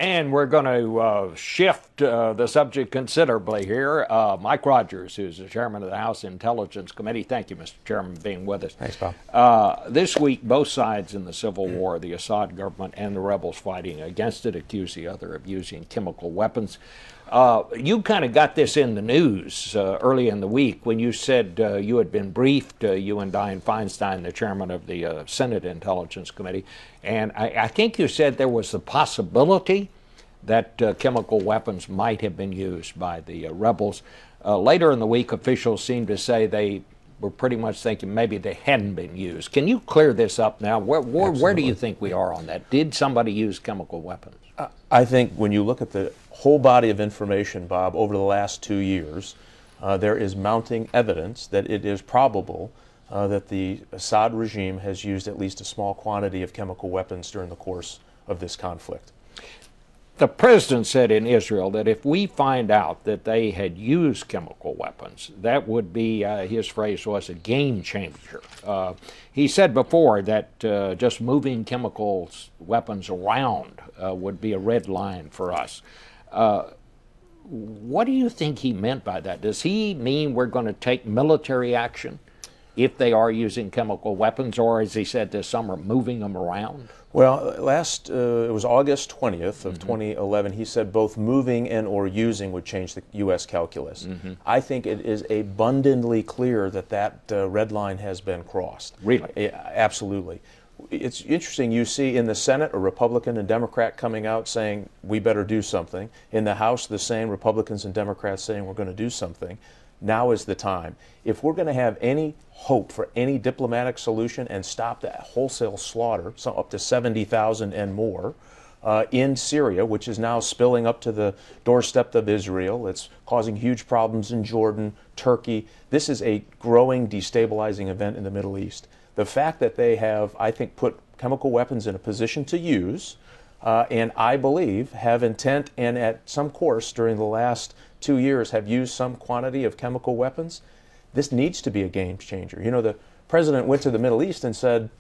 And we're going to shift the subject considerably here. Mike Rogers, who's the chairman of the House Intelligence Committee. Thank you, Mr. Chairman, for being with us. Thanks, Bob. This week, both sides in the civil war, the Assad government and the rebels fighting against it, accuse the other of using chemical weapons. You kind of got this in the news early in the week when you said you had been briefed, you and Dianne Feinstein, the chairman of the Senate Intelligence Committee, and I think you said there was the possibility that chemical weapons might have been used by the rebels. Later in the week, officials seemed to say they were pretty much thinking maybe they hadn't been used. Can you clear this up now? Where do you think we are on that? Did somebody use chemical weapons? I think when you look at the whole body of information, Bob, over the last 2 years, there is mounting evidence that it is probable that the Assad regime has used at least a small quantity of chemical weapons during the course of this conflict. The president said in Israel that if we find out that they had used chemical weapons, that would be, his phrase was, a game changer. He said before that just moving chemical weapons around would be a red line for us. What do you think he meant by that? Does he mean we're going to take military action if they are using chemical weapons, or, as he said this summer, moving them around? Well, it was August 20th of 2011, he said both moving and or using would change the U.S. calculus. I think it is abundantly clear that that red line has been crossed. Really? Absolutely. It's interesting, you see in the Senate a Republican and Democrat coming out saying we better do something. In the House, the same Republicans and Democrats saying we're going to do something. Now is the time. If we're going to have any hope for any diplomatic solution and stop that wholesale slaughter, so up to 70,000 and more, in Syria, which is now spilling up to the doorstep of Israel, it's causing huge problems in Jordan, Turkey. This is a growing, destabilizing event in the Middle East. The fact that they have, I think, put chemical weapons in a position to use, and I believe have intent and at some course during the last 2 years have used some quantity of chemical weapons, this needs to be a game changer. You know, the president went to the Middle East and said,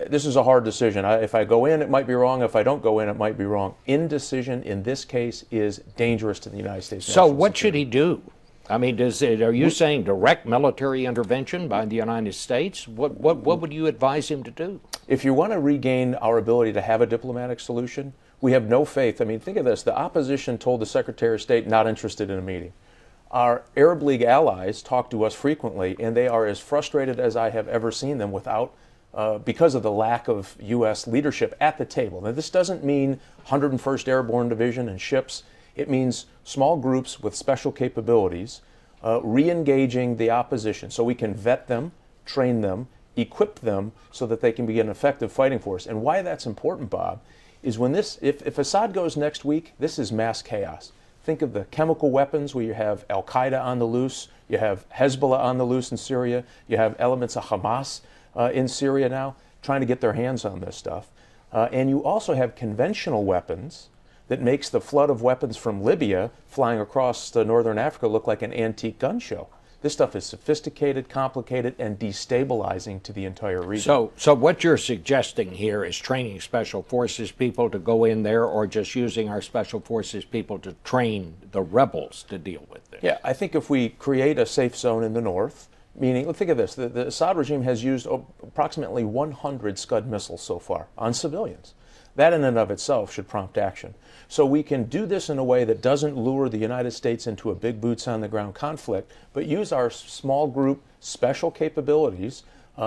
this is a hard decision. If I go in, it might be wrong. If I don't go in, it might be wrong. Indecision in this case is dangerous to the United States. So what should he do? I mean, are you saying direct military intervention by the United States? What would you advise him to do? If you want to regain our ability to have a diplomatic solution, we have no faith. I mean, think of this. The opposition told the Secretary of State not interested in a meeting. Our Arab League allies talk to us frequently, and they are as frustrated as I have ever seen them because of the lack of U.S. leadership at the table. Now, this doesn't mean 101st Airborne Division and ships. It means small groups with special capabilities re-engaging the opposition so we can vet them, train them, equip them so that they can be an effective fighting force. And why that's important, Bob, is when if Assad goes next week, this is mass chaos. Think of the chemical weapons where you have Al-Qaeda on the loose, you have Hezbollah on the loose in Syria, you have elements of Hamas in Syria now trying to get their hands on this stuff. And you also have conventional weapons that makes the flood of weapons from Libya flying across northern Africa look like an antique gun show. This stuff is sophisticated, complicated, and destabilizing to the entire region. So what you're suggesting here is training special forces people to go in there, or just using our special forces people to train the rebels to deal with it? Yeah, I think if we create a safe zone in the north, meaning, think of this, the Assad regime has used approximately 100 Scud missiles so far on civilians. That in and of itself should prompt action. So we can do this in a way that doesn't lure the United States into a big boots on the ground conflict, but use our small group special capabilities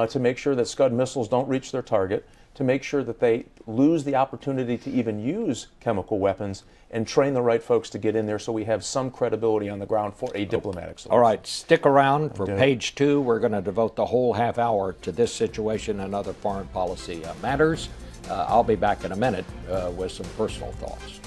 to make sure that Scud missiles don't reach their target, to make sure that they lose the opportunity to even use chemical weapons, and train the right folks to get in there so we have some credibility on the ground for a diplomatic solution. All right, stick around for page 2. We're going to devote the whole half hour to this situation and other foreign policy matters. I'll be back in a minute with some personal thoughts.